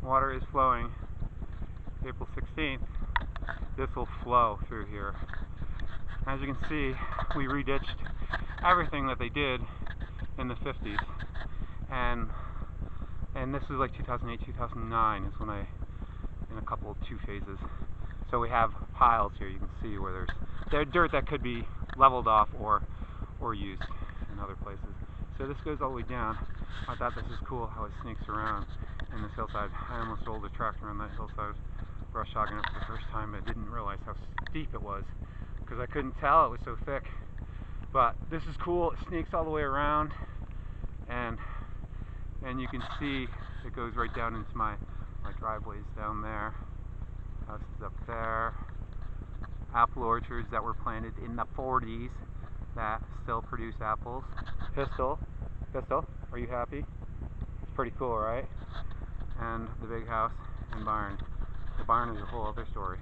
water is flowing. April 16th, this will flow through here. As you can see, we reditched everything that they did in the 50s, and this was like 2008, 2009 is when in a couple of 2 phases. So we have piles here. You can see where there's dirt that could be leveled off or used in other places. So this goes all the way down. I thought this is cool how it sneaks around in this hillside. I almost rolled a tractor on that hillside, brush hogging it for the first time, but I didn't realize how steep it was because I couldn't tell, it was so thick. But this is cool. It sneaks all the way around, and you can see it goes right down into my driveways down there. Houses up there. Apple orchards that were planted in the 40s that still produce apples. Pistol, are you happy? It's pretty cool, right? And the big house and barn. The barn is a whole other story.